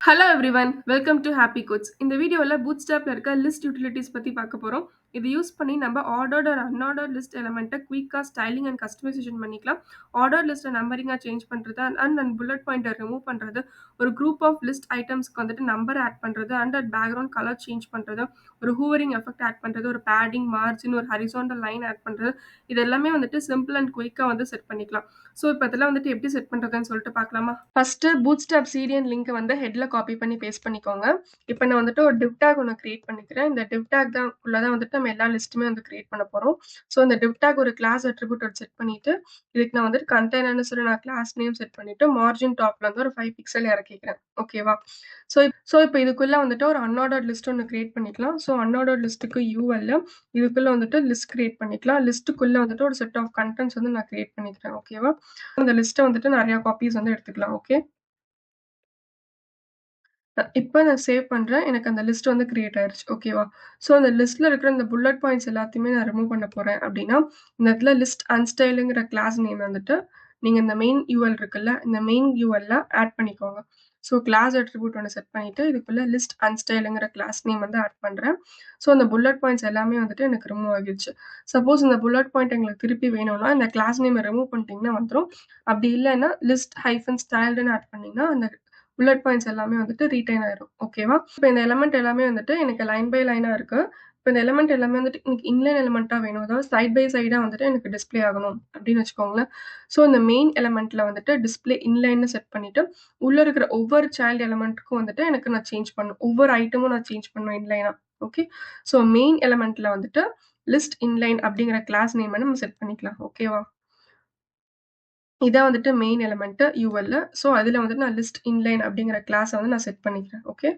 Hello everyone welcome to happy goods. இந்த வீடியோவில் பூட்ஸ்டாப்பில் இருக்க லிஸ்ட் யூட்டிலிட்டிஸ் பற்றி பார்க்க போகிறோம். இது யூஸ் பண்ணி நம்ம ஆர்டர்ட் ஒரு அன்ஆர்டர்ட் லிஸ்ட் எலமெண்ட்டை குயிக்காக ஸ்டைலிங் அண்ட் கஸ்டமைசேஷன் பண்ணிக்கலாம். ஆர்டர் லிஸ்ட்டை நம்பரிங்காக சேஞ்ச் பண்ணுறது அண்ட் புல்லட் பாயிண்டை ரிமூவ் பண்ணுறது, ஒரு குரூப் ஆஃப் லிஸ்ட் ஐட்டம்ஸ்க்கு வந்துட்டு நம்பர் ஆட் பண்ணுறது அண்ட் பேக்ரவுண்ட் கலர் சேஞ்ச் பண்ணுறது, ஒரு ஹூவரிங் எஃபெக்ட் ஆட் பண்ணுறது, ஒரு பேடிங் மார்ஜின், ஒரு ஹரிசாண்டல் லைன் ஆட் பண்ணுறது, இது எல்லாமே வந்துட்டு சிம்பிள் அண்ட் குயிக்காக வந்து செட் பண்ணிக்கலாம். ஸோ இப்போ இதெல்லாம் வந்துட்டு எப்படி செட் பண்ணுறதுன்னு சொல்லிட்டு பார்க்கலாமா? ஃபர்ஸ்ட் பூட்ஸ்டாப் சிடிஎன் லிங்க் வந்து ஹெட்ல காப்பி பண்ணி பேஸ்ட் பண்ணிக்கோங்க. இப்போ நான் வந்துட்டு ஒரு div tag ஒன்று கிரியேட் பண்ணிக்கிறேன். இந்த div tag தான் உள்ளதான் வந்துட்டு நம்ம எல்லா லிஸ்ட்டுமே வந்து கிரியேட் பண்ண போறோம். ஸோ இந்த div tag ஒரு கிளாஸ் அட்ரிபியூட் செட் பண்ணிட்டு, இதுக்கு நான் வந்துட்டு கண்டெய்னர்னு சொல்லி நான் கிளாஸ் நேம் செட் பண்ணிட்டு, மார்ஜின் டாப்ல வந்து ஒரு 5 பிக்சல் இறக்கிக்கிறேன். ஓகேவா? ஸோ இப்போ இதுக்குள்ள வந்துட்டு ஒரு அன்ஆர்டர்ட் லிஸ்ட் ஒன்று கிரியேட் பண்ணிக்கலாம். ஸோ அன்ஆர்டர்ட் லிஸ்ட்டுக்கு யூஎல்ல இதுக்குள்ள வந்துட்டு லிஸ்ட் கிரியேட் பண்ணிக்கலாம். லிஸ்ட்டுக்குள்ள வந்துட்டு ஒரு செட் ஆஃப் கண்டென்ட்ஸ் வந்து நான் கிரியேட் பண்ணிக்கிறேன். ஓகேவா? அந்த லிஸ்ட்டை வந்துட்டு நிறைய காப்பீஸ் வந்து எடுத்துக்கலாம். ஓகே, இப்போ நான் சேவ் பண்றேன். எனக்கு அந்த லிஸ்ட் வந்து கிரியேட் ஆயிருச்சு. ஓகேவா? ஸோ அந்த லிஸ்ட்ல இருக்கிற இந்த புல்லட் பாயிண்ட்ஸ் எல்லாத்தையுமே நான் ரிமூவ் பண்ண போறேன் அப்படின்னா, இந்த இடத்துல லிஸ்ட் அன்ஸ்டைலுங்கிற கிளாஸ் நேம் வந்துட்டு நீங்க இந்த மெயின் யூஎல் இருக்குல்ல, இந்த மெயின் யூஎல்ல ஆட் பண்ணிக்கோங்க. ஸோ கிளாஸ் அட்ரிபியூட் ஒன்று செட் பண்ணிட்டு, இதுக்குள்ள லிஸ்ட் அன்ஸ்டைலுங்கிற கிளாஸ் நேம் வந்து ஆட் பண்றேன். ஸோ அந்த புல்லட் பாயிண்ட்ஸ் எல்லாமே வந்துட்டு எனக்கு ரிமூவ் ஆகிருச்சு. சப்போஸ் இந்த புல்லட் பாயிண்ட் எங்களுக்கு திருப்பி வேணும்னா, இந்த கிளாஸ் நேமை ரிமூவ் பண்ணிட்டீங்கன்னா வந்துரும். அப்படி இல்லைன்னா லிஸ்ட் ஹைஃபன் ஸ்டைல்டுன்னு ஆட் பண்ணீங்கன்னா, அந்த புல்லட் பாயிண்ட்ஸ் எல்லாமே வந்துட்டு ரீட்டைன் ஆயிரும். ஓகேவா? இப்ப இந்த எலிமெண்ட் எல்லாமே வந்துட்டு எனக்கு லைன் பை லைனா இருக்கு. இப்ப இந்த எலிமெண்ட் எல்லாமே வந்துட்டு எனக்கு இன்லைன் எலிமெண்ட்டா வேணும். அதாவது சைட் பை சைடா வந்துட்டு எனக்கு டிஸ்ப்ளே ஆகணும் அப்படின்னு வச்சுக்கோங்களேன். ஸோ இந்த மெயின் எலிமெண்ட்ல வந்துட்டு டிஸ்ப்ளே இன்லைன்னு செட் பண்ணிட்டு, உள்ள இருக்கிற ஒவ்வொரு சைல்ட் எலிமெண்ட்க்கும் வந்துட்டு எனக்கு நான் சேஞ்ச் பண்ணணும். ஒவ்வொரு ஐட்டமும் நான் சேஞ்ச் பண்ணணும் இன்லைனா. ஓகே. ஸோ மெயின் எலிமெண்ட்ல வந்துட்டு லிஸ்ட் இன்லைன் அப்படிங்கிற கிளாஸ் நேம் நம்ம செட் பண்ணிக்கலாம். ஓகேவா? இதான் வந்துட்டு மெயின் எலிமெண்ட் யூஎல்ல. ஸோ அதுல வந்துட்டு நான் லிஸ்ட் இன்லைன் அப்படிங்கிற கிளாஸ வந்து நான் செட் பண்ணிக்கிறேன். ஓகே.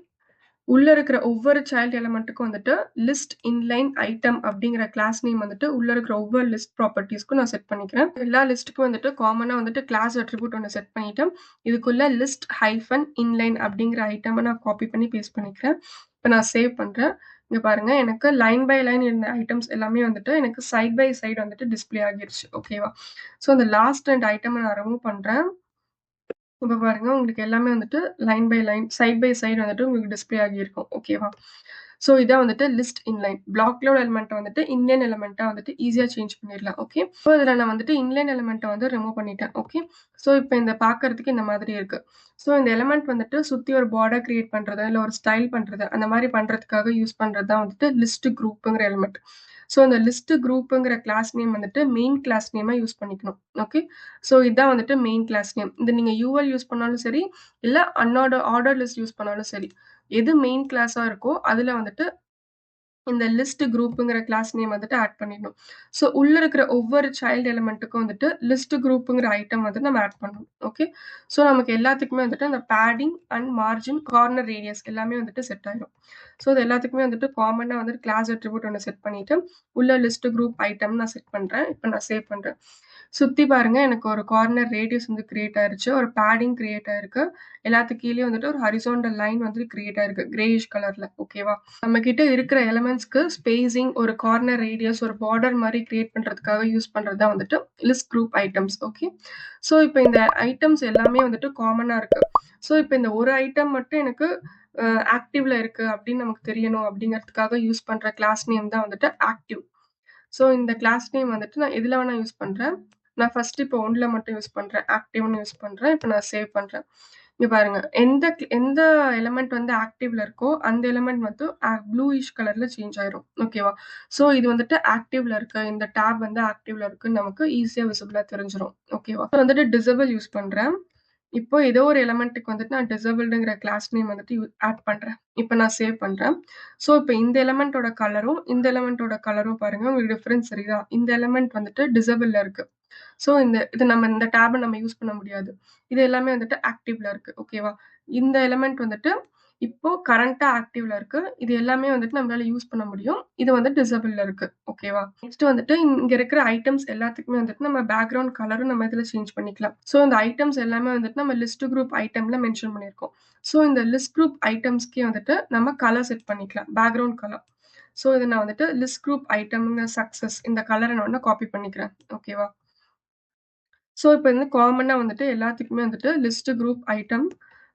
உள்ள இருக்கிற ஒவ்வொரு சைல்ட் எலிமெண்ட்டுக்கும் வந்துட்டு லிஸ்ட் இன்லைன் ஐட்டம் அப்படிங்கிற கிளாஸ் நேம் வந்துட்டு உள்ள இருக்கிற ஒவ்வொரு லிஸ்ட் ப்ராப்பர்ட்டீஸ்க்கும் நான் செட் பண்ணிக்கிறேன். எல்லா லிஸ்ட்டுக்கும் வந்துட்டு காமனா வந்துட்டு கிளாஸ் அட்ரிபியூட் ஒன்று செட் பண்ணிட்டு, இதுக்குள்ள லிஸ்ட் ஹைஃபன் இன்லைன் அப்படிங்கிற ஐட்டமை நான் காப்பி பண்ணி பேஸ்ட் பண்ணிக்கிறேன். இப்போ நான் சேவ் பண்றேன். இங்க பாருங்க, எனக்கு லைன் பை லைன் இருந்த ஐட்டம்ஸ் எல்லாமே வந்துட்டு எனக்கு சைட் பை சைடு வந்துட்டு டிஸ்ப்ளே ஆகிருச்சு. ஓகேவா? ஸோ அந்த லாஸ்ட் 2 ஐட்டமை நான் ரிமூவ் பண்றேன். இப்ப பாருங்க, உங்களுக்கு எல்லாமே வந்துட்டு line by line, side by side வந்துட்டு உங்களுக்கு டிஸ்ப்ளே ஆகியிருக்கும். ஓகேவா? ஸோ இதான் வந்துட்டு லிஸ்ட் இன்லைன். பிளாக்ல உள்ள எலிமெண்ட்ட வந்துட்டு இன்லைன் எலிமெண்ட்டா வந்துட்டு ஈஸியா சேஞ்ச் பண்ணிடலாம். ஓகே. ஸோ இதுல நான் வந்துட்டு இன்லைன் எலிமெண்ட்ட வந்து ரிமூவ் பண்ணிட்டேன். ஓகே. ஸோ இப்ப இந்த பார்க்கறதுக்கு இந்த மாதிரி இருக்கு. ஸோ இந்த எலிமெண்ட் வந்துட்டு சுத்தி ஒரு பார்டர் கிரியேட் பண்றது, இல்ல ஒரு ஸ்டைல் பண்றது, அந்த மாரி பண்றதுக்காக யூஸ் பண்றது தான் வந்துட்டு லிஸ்ட் குரூப்ங்கிற எலிமெண்ட். ஸோ அந்த லிஸ்ட் குரூப்ங்கிற கிளாஸ் நேம் வந்துட்டு மெயின் கிளாஸ் நேமா யூஸ் பண்ணிக்கணும். ஓகே. ஸோ இதான் வந்துட்டு மெயின் கிளாஸ் நேம். இது நீங்க யூஎல் யூஸ் பண்ணாலும் சரி, இல்ல ஆர்டர் லிஸ்ட் யூஸ் பண்ணாலும் சரி. எது மெயின் கிளாஸா இருக்கோ, அதுல வந்துட்டு இந்த லிஸ்ட் குரூப்ங்கிற கிளாஸ் நேம் வந்துட்டு ஆட் பண்ணிடணும். ஸோ உள்ள இருக்கிற ஒவ்வொரு சைல்ட் எலிமெண்ட்டுக்கும் வந்துட்டு லிஸ்ட் குரூப்ங்கிற ஐட்டம் வந்து நம்ம ஆட் பண்ணணும். ஓகே. ஸோ நமக்கு எல்லாத்துக்குமே வந்துட்டு அந்த padding and margin, corner radius எல்லாமே வந்துட்டு செட் ஆயிரும். ஸோ இது எல்லாத்துக்குமே வந்துட்டு காமனா வந்துட்டு கிளாஸ் அட்ரிபியூட் ஒன்று செட் பண்ணிட்டு, உள்ள லிஸ்ட் குரூப் ஐட்டம் நான் செட் பண்றேன். இப்போ நான் சேவ் பண்றேன். சுத்தி பாருங்க, எனக்கு ஒரு கார்னர் ரேடியஸ் வந்து கிரியேட் ஆயிருச்சு. ஒரு பேடிங் கிரியேட் ஆயிருக்கு. எல்லாத்துக்கு கீழயும் வந்துட்டு ஒரு ஹரிசாண்டல் லைன் வந்து கிரியேட் ஆயிருக்கு. கிரேயிஷ் கலர்ல. ஓகேவா? நம்ம கிட்ட இருக்கிற எலிமெண்ட்ஸ்க்கு ஸ்பேசிங், ஒரு கார்னர் ரேடியஸ், ஒரு பார்டர் மாரி கிரியேட் பண்றதுக்காக யூஸ் பண்றது தான் வந்துட்டு list group items. Okay. So இப்போ இந்த ஐட்டம்ஸ் எல்லாமே வந்துட்டு காமனா இருக்கு. ஸோ இப்போ இந்த ஒரு ஐட்டம் மட்டும் எனக்கு ஆக்டிவ்ல இருக்கு அப்படின்னு நமக்கு தெரியணும் அப்படிங்கிறதுக்காக யூஸ் பண்ற கிளாஸ் நேம் தான் வந்துட்டு ஆக்டிவ். ஸோ இந்த கிளாஸ் நேம் வந்துட்டு நான் எதுல வேணா யூஸ் பண்றேன். நான் ஃபர்ஸ்ட் இப்போ 1ல மட்டும் யூஸ் பண்றேன். ஆக்டிவ்னு யூஸ் பண்றேன். இப்போ நான் சேவ் பண்றேன். இங்க பாருங்க, எந்த எலிமெண்ட் வந்து ஆக்டிவ்ல இருக்கோ, அந்த எலிமெண்ட் வந்து ப்ளூயிஷ் கலர்ல சேஞ்ச் ஆயிரும். ஓகேவா? ஸோ இது வந்துட்டு ஆக்டிவ்ல இருக்கு. இந்த டேப் வந்து ஆக்டிவ்ல இருக்குன்னு நமக்கு ஈஸியா விசிபிளா தெரிஞ்சிரும். ஓகேவா? வந்துட்டு டிசேபிள் யூஸ் பண்றேன். இப்போ ஏதோ ஒரு எலிமெண்ட்டுக்கு வந்துட்டு நான் டிசேபிள்டுங்கிற கிளாஸ் நேம் வந்துட்டு ஆட் பண்றேன். இப்போ நான் சேவ் பண்றேன். ஸோ இப்போ இந்த எலிமெண்ட்டோட கலரும், இந்த எலிமெண்ட்டோட கலரும் பாருங்க, உங்களுக்கு டிஃபரன்ஸ் தெரியுதா? இந்த எலிமெண்ட் வந்துட்டு டிசேபிள்ல இருக்கு. ஸோ இந்த டேப நம்ம யூஸ் பண்ண முடியாது. இது எல்லாமே வந்துட்டு ஆக்டிவ்ல இருக்கு. ஓகேவா? இந்த எலிமெண்ட் வந்துட்டு இப்போ கரண்ட்டா ஆக்டிவ்ல இருக்கு. இது எல்லாமே வந்துட்டு நம்மளால யூஸ் பண்ண முடியும். இது வந்து டிசேபிள்ல இருக்கு. ஓகேவா? நெக்ஸ்ட் வந்துட்டு இங்க இருக்கிற ஐட்டம்ஸ் எல்லாத்துக்குமே வந்துட்டு நம்ம பேக்கிரவுண்ட் கலரும் நம்ம இதுல சேஞ்ச் பண்ணிக்கலாம். ஸோ இந்த ஐட்டம்ஸ் எல்லாமே வந்துட்டு நம்ம லிஸ்ட் குரூப் ஐட்டம்ல மென்ஷன் பண்ணியிருக்கோம். ஸோ இந்த லிஸ்ட் குரூப் ஐட்டம்ஸ்க்கே வந்துட்டு நம்ம கலர் செட் பண்ணிக்கலாம். Background colour. ஸோ இத நான் வந்துட்டு லிஸ்ட் குரூப் ஐட்டம்ங்க சக்சஸ் இந்த கலர நான் வந்து காப்பி பண்ணிக்கிறேன். ஓகேவா? ஸோ இப்போ வந்து காமனா வந்துட்டு எல்லாத்துக்குமே வந்துட்டு லிஸ்ட் குரூப் ஐட்டம்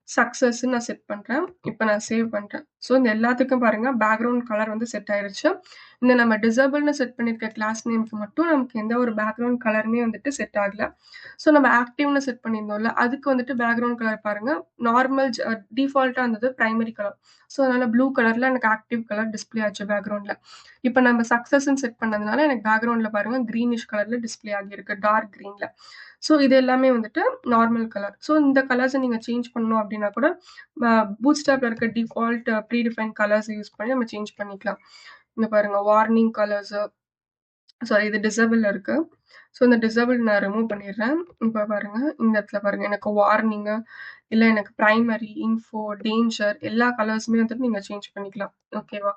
சக்சஸ்ன்னு நான் செட் பண்றேன். இப்ப நான் சேவ் பண்றேன். ஸோ இந்த எல்லாத்துக்கும் பாருங்க பேக்கிரவுண்ட் கலர் வந்து செட் ஆயிருச்சு. இந்த நம்ம டிசேபிள்னு செட் பண்ணியிருக்க கிளாஸ் நேம்க்கு மட்டும் நமக்கு எந்த ஒரு பேக்கிரவுண்ட் கலருமே வந்துட்டு செட் ஆகல. ஸோ நம்ம ஆக்டிவ்னு செட் பண்ணியிருந்தோம்ல, அதுக்கு வந்துட்டு பேக்கிரவுண்ட் கலர் பாருங்க, நார்மல் டிஃபால்ட்டா இருந்தது பிரைமரி கலர். ஸோ அதனால ப்ளூ கலர்ல எனக்கு ஆக்டிவ் கலர் டிஸ்ப்ளே ஆச்சு பேக்கிரவுண்ட்ல. இப்ப நம்ம சக்சஸ்ன்னு செட் பண்ணதுனால எனக்கு பேக்கிரவுண்ட்ல பாருங்க கிரீனிஷ் கலர்ல டிஸ்ப்ளே ஆகியிருக்கு. டார்க் கிரீன்ல. ஸோ இது எல்லாமே வந்துட்டு நார்மல் கலர். ஸோ இந்த கலர்ஸ நீங்க சேஞ்ச் பண்ணணும் அப்டின்னா கூட பூட்ஸ்டாப்ல இருக்க default predefined colours use பண்ணி நம்ம சேஞ்ச் பண்ணிக்கலாம். இங்க பாருங்க வார்னிங் கலர்ஸ் சாரி இது டிசேபிள்ல இருக்கு. ஸோ இந்த டிசேபிள் நான் ரிமூவ் பண்ணிடுறேன். இப்ப பாருங்க, இந்த இடத்துல பாருங்க எனக்கு வார்னிங்கு, இல்ல எனக்கு பிரைமரி, இன்ஃபோ, டேஞ்சர் எல்லா கலர்ஸுமே வந்துட்டு நீங்க சேஞ்ச் பண்ணிக்கலாம். ஓகேவா?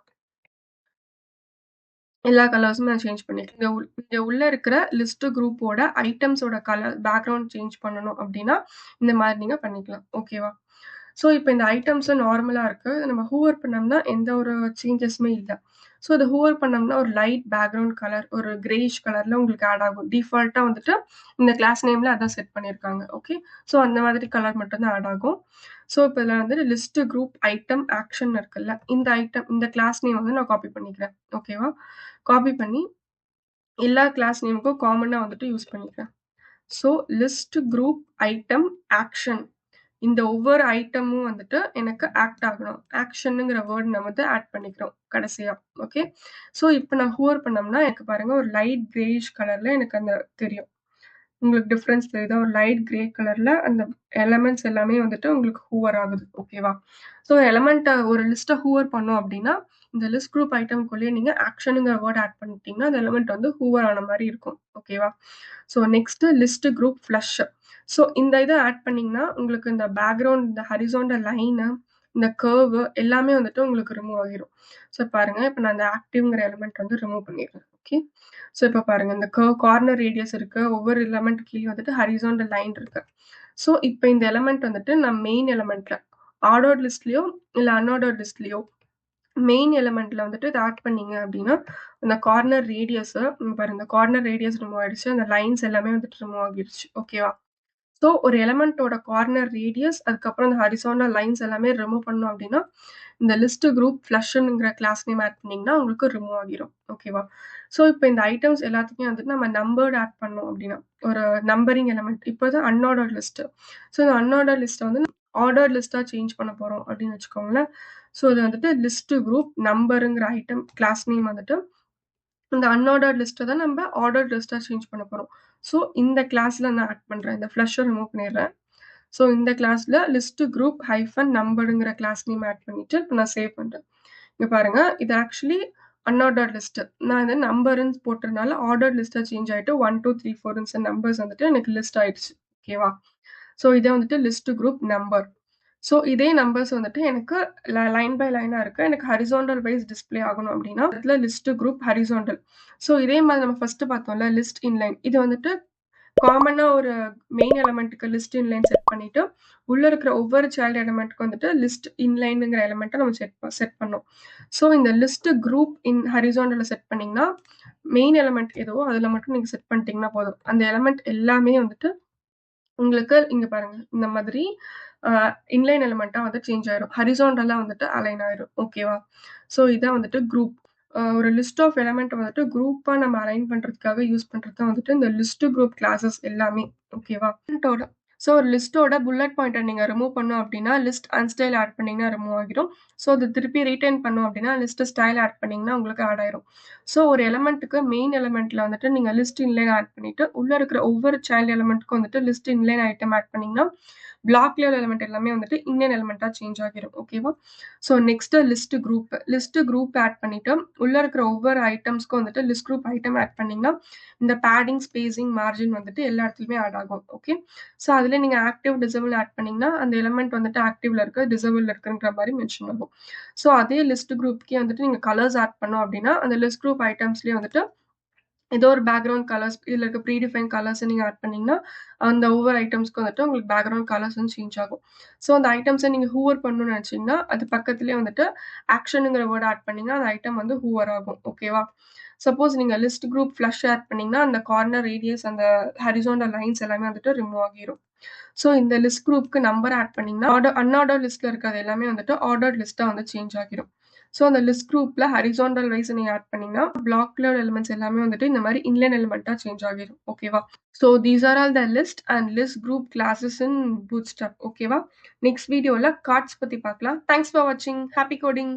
எல்லா கலர்ஸுமே நான் சேஞ்ச் பண்ணிக்கலாம். இங்க உள்ள இருக்கிற லிஸ்ட் குரூப்போட ஐட்டம்ஸோட கலர் பேக்கிரவுண்ட் சேஞ்ச் பண்ணணும் அப்டின்னா, இந்த மாரி நீங்க பண்ணிக்கலாம். ஓகேவா? ஸோ இப்ப இந்த ஐட்டம்ஸ் நார்மலா இருக்கு. இத நம்ம ஹூவர் பண்ணோம்னா எந்த ஒரு சேஞ்சஸுமே இல்ல. ஸோ இத ஹூவர் பண்ணோம்னா ஒரு லைட் பேக்கிரவுண்ட் கலர், ஒரு கிரேயிஷ் கலர்ல உங்களுக்கு ஆட் ஆகும். டிஃபால்ட்டா வந்துட்டு இந்த கிளாஸ் நேம்ல அதான் செட் பண்ணியிருக்காங்க. ஓகே. ஸோ அந்த மாதிரி கலர் மட்டும் தான் ஆட் ஆகும். ஸோ இப்ப இதுல வந்து லிஸ்ட் குரூப் ஐட்டம் ஆக்ஷன் இருக்குல்ல, இந்த ஐட்டம் இந்த கிளாஸ் நேம் வந்து நான் காப்பி பண்ணிக்கிறேன். ஓகேவா? காப்பி பண்ணி எல்லா கிளாஸ் நேமுக்கும் காமனா வந்துட்டு யூஸ் பண்ணிக்கிறேன். So list group item action இந்த ஒவ்வொரு ஐட்டமும் வந்துட்டு எனக்கு ஆக்ட் ஆகணும். ஆக்ஷன்ங்கிற வேர்ட் நம்ம வந்து ஆட் பண்ணிக்கிறோம் கடைசியா. ஓகே. ஸோ இப்ப நான் ஹூவர் பண்ணோம்னா எனக்கு பாருங்க ஒரு லைட் கிரேயிஷ் கலர்ல எனக்கு அந்த தெரியும். உங்களுக்கு டிஃபரன்ஸ் தெரியுதா? ஒரு லைட் கிரே கலர்ல அந்த எலமெண்ட்ஸ் எல்லாமே வந்துட்டு உங்களுக்கு ஹூவர் ஆகுது. ஓகேவா? ஸோ எலமெண்ட்ட ஒரு லிஸ்ட்ட ஹூவர் பண்ணோம் அப்டின்னா, இந்த லிஸ்ட் குரூப் ஐட்டம்க்குள்ளேயே நீங்க ஆக்ஷன்ங்கிற வேர்ட் ஆட் பண்ணிட்டீங்கன்னா, அந்த எலிமெண்ட் வந்து ஹூவர் ஆன மாரி இருக்கும். ஓகேவா? So next list group flush. So இந்த இத ஆட் பண்ணீங்கன்னா, உங்களுக்கு இந்த பேக்கிரவுண்ட் இந்த ஹரிசாண்டல் லைனு, இந்த கர்வ் எல்லாமே வந்துட்டு உங்களுக்கு ரிமூவ் ஆகிரும். ஸோ பாருங்க, இப்ப நான் இந்த ஆக்டிவ்ங்கிற எலிமெண்ட் வந்து ரிமூவ் பண்ணிடுறேன். ஓகே. ஸோ இப்ப பாருங்க, இந்த கார்னர் ரேடியஸ் இருக்கு. ஒவ்வொரு எலிமெண்ட் கீழயும் வந்துட்டு ஹரிசாண்டல் லைன் இருக்கு. ஸோ இப்ப இந்த எலிமெண்ட் வந்துட்டு நான் மெயின் எலிமெண்ட்ல ஆர்டர்ட் லிஸ்ட்லயோ, இல்ல அன்ஆர்டர்ட் லிஸ்ட்லயோ மெயின் எலிமெண்ட்ல வந்துட்டு இத ஆட் பண்ணீங்க அப்டின்னா, அந்த கார்னர் ரேடியஸ பாருங்க கார்னர் ரேடியஸ் ரிமூவ் ஆயிடுச்சு. அந்த லைன்ஸ் எல்லாமே வந்துட்டு ரிமூவ் ஆகிருச்சு. ஓகேவா? ஸோ ஒரு எலிமெண்ட்டோட கார்னர் ரேடியஸ், அதுக்கப்புறம் இந்த ஹரிசாண்டல் லைன்ஸ் எல்லாமே ரிமூவ் பண்ணோம் அப்டின்னா, இந்த லிஸ்ட் குரூப் ஃப்ளஷ்ங்கிற கிளாஸ் நேம் ஆட் பண்ணீங்கன்னா, உங்களுக்கு ரிமூவ் ஆகிரும். ஓகேவா? ஸோ இப்ப இந்த ஐட்டம்ஸ் எல்லாத்துக்குமே வந்துட்டு நம்ம நம்பர்ட் ஆட் பண்ணோம் அப்டின்னா, ஒரு நம்பரிங் எலிமெண்ட் இப்ப இது அன்ஆர்டர்ட் லிஸ்ட். ஸோ இந்த அன்ஆர்டர்ட் லிஸ்ட்ட வந்து ஆர்டர்ட் லிஸ்ட்டா சேஞ்ச் பண்ண போறோம் அப்டின்னு வச்சுக்கோங்களேன். ஸோ இது வந்துட்டு லிஸ்ட் குரூப் நம்பர்ங்கிற ஐட்டம் கிளாஸ் நேம் வந்துட்டு இந்த அன்ஆர்டர்ட் லிஸ்ட்ட தான் நம்ம ஆர்டர்ட் லிஸ்ட்டா சேஞ்ச் பண்ண போறோம். ஸோ இந்த கிளாஸ்ல நான் ஆட் பண்றேன். இந்த ஃப்ளஷ்ஷ ரிமூவ் பண்ணிடுறேன். ஸோ இந்த கிளாஸ்ல லிஸ்ட் குரூப் ஹைஃபன் நம்பர்டுங்கிற கிளாஸ் நேம் ஆட் பண்ணிட்டு, இப்ப நான் சேவ் பண்றேன். இங்க பாருங்க, இது ஆக்சுவலி அன்ஆர்டர்ட் லிஸ்ட். நான் இத நம்பர்ன்னு போட்டதுனால ஆர்டர்ட் லிஸ்ட்டா சேஞ்ச் ஆயிட்டு 1, 2, 3, 4 நம்பர்ஸ் வந்துட்டு எனக்கு லிஸ்ட் ஆயிடுச்சு. ஓகேவா? ஸோ இத வந்துட்டு லிஸ்ட் குரூப் நம்பர். ஸோ இதே நம்பர்ஸ் வந்துட்டு எனக்கு லைன் பை லைனா இருக்கு. எனக்கு ஹரிசாண்டல் வைஸ் டிஸ்ப்ளே ஆகணும் அப்டின்னா, இடத்துல லிஸ்ட் குரூப் ஹரிசாண்டல். ஸோ இதே மாரி நம்ம ஃபர்ஸ்ட் பார்த்தோம்ல லிஸ்ட் இன்லைன். இது வந்துட்டு காமனா ஒரு மெயின் எலிமெண்ட்க்கு லிஸ்ட் இன்லைன் செட் பண்ணிட்டு, உள்ள இருக்கிற ஒவ்வொரு சைல்ட் எலிமெண்ட்க்கு வந்துட்டு லிஸ்ட் இன்லைன்ங்கிற எலிமெண்ட்ட நம்ம செட் பண்ணோம். ஸோ இந்த லிஸ்ட் குரூப் இன் ஹரிசாண்டல்ல செட் பண்ணீங்கன்னா, மெயின் எலிமெண்ட் எதுவோ அதுல மட்டும் நீங்க செட் பண்ணிட்டீங்கன்னா போதும். அந்த எலிமெண்ட் எல்லாமே வந்துட்டு உங்களுக்கு இங்க பாருங்க. இந்த மாதிரி அ இன்லைன் எலிமென்ட்டா வந்து சேஞ்ச் ஆயிரும். ஹரிசாண்டலா வந்துட்டு அலைன் ஆயிரும். ஓகேவா? ஸோ இதான் வந்துட்டு குரூப். ஒரு லிஸ்ட் ஆஃப் எலிமெண்ட் வந்துட்டு குரூப்பா நம்ம அலைன் பண்றதுக்காக யூஸ் பண்றது தான் வந்துட்டு இந்த லிஸ்ட் குரூப் கிளாஸஸ் எல்லாமே. ஓகேவா? ஸோ ஒரு லிஸ்ட்டோட புல்லட் பாயிண்ட்ட நீங்க ரிமூவ் பண்ணணும் அப்டின்னா, லிஸ்ட் அன்ஸ்டைல் ஆட் பண்ணீங்கன்னா ரிமூவ் ஆகிரும். ஸோ அது திருப்பி ரீடெயின் பண்ணோம் அப்டின்னா, லிஸ்ட் ஸ்டைல் ஆட் பண்ணீங்கன்னா உங்களுக்கு ஆட் ஆயிரும். ஸோ ஒரு எலிமெண்ட்க்கு மெயின் எலிமெண்ட்ல வந்துட்டு நீங்க லிஸ்ட் இன்லைன் ஆட் பண்ணிட்டு, உள்ள இருக்கிற ஒவ்வொரு சைல்ட் எலிமெண்ட்க்கும் வந்துட்டு லிஸ்ட் இன்லைன் ஐட்டம் ஆட் பண்ணீங்கன்னா, பிளாக்ல உள்ள எலிமெண்ட் எல்லாமே வந்துட்டு இன்லைன் எலிமெண்ட்டா சேஞ்ச் ஆகிரும். ஓகேவா? So next list group. List group add பண்ணிட்டு, உள்ள இருக்கிற ஒவ்வொரு ஐட்டம்ஸ்க்கும் வந்துட்டு லிஸ்ட் குரூப் ஐட்டம் ஆட் பண்ணீங்கன்னா, இந்த பேடிங், ஸ்பேசிங், மார்ஜின் வந்துட்டு எல்லா இடத்துலயுமே ஆட் ஆகும். ஓகே. ஸோ அதுல நீங்க ஆக்டிவ், டிசேபிள் ஆட் பண்ணீங்கன்னா, அந்த எலிமெண்ட் வந்துட்டு ஆக்டிவ்ல இருக்கு, டிசேபிள்ல இருக்குன்ற மாரி மென்ஷன் ஆகும். ஸோ அதே லிஸ்ட் குரூப்க்கே வந்துட்டு நீங்க கலர்ஸ் ஆட் பண்ணோம் அப்டின்னா, அந்த லிஸ்ட் குரூப் ஐட்டம்ஸ்லயே வந்துட்டு ஏதோ ஒரு பேக்கிரவுண்ட் கலர்ஸ் இதுல இருக்க ப்ரீ டிஃபைன் கலர்ஸ நீங்க ஆட் பண்ணீங்கன்னா, அந்த ஒவ்வொரு ஐட்டம்ஸ்க்கும் வந்துட்டு உங்களுக்கு பேக்கிரவுண்ட் கலர்ஸ் வந்து சேஞ்ச் ஆகும். ஸோ அந்த ஐட்டம்ஸ நீங்க ஹூவர் பண்ணணும்னு நெனச்சீங்கன்னா, அது பக்கத்திலேயே வந்துட்டு ஆக்ஷன்ங்கிற வேர்ட் ஆட் பண்ணீங்கன்னா, அந்த ஐட்டம் வந்து ஹூவர் ஆகும். ஓகேவா? சப்போஸ் நீங்க லிஸ்ட் குரூப் ஃப்ளஷ் ஆட் பண்ணீங்கன்னா, அந்த கார்னர் ரேடியஸ் அந்த ஹரிசாண்டல் லைன்ஸ் எல்லாமே வந்துட்டு ரிமூவ் ஆகிரும். ஸோ இந்த லிஸ்ட் குரூப்க்கு நம்பர் ஆட் பண்ணீங்கன்னா, அன்ஆர்டர்ட் லிஸ்ட்ல இருக்கிறது எல்லாமே வந்துட்டு ஆர்டர்ட் லிஸ்ட்டா வந்து சேஞ்ச் ஆகிரும். ஸோ அந்த லிஸ்ட் குரூப்ல ஹாரிசான்டல் வைஸ் நீங்க ஆட் பண்ணீங்கன்னா, பிளாக்ல எலிமெண்ட்ஸ் எல்லாமே வந்துட்டு இந்த மாரி இன்லைன் எலிமெண்ட்டா சேஞ்ச் ஆகிரும். ஓகேவா? So these are all the list and list group classes in bootstrap. ஓகேவா? நெக்ஸ்ட் வீடியோல கார்ட்ஸ் பத்தி பார்க்கலாம். தேங்க்ஸ் ஃபார் வாட்சிங். Happy coding.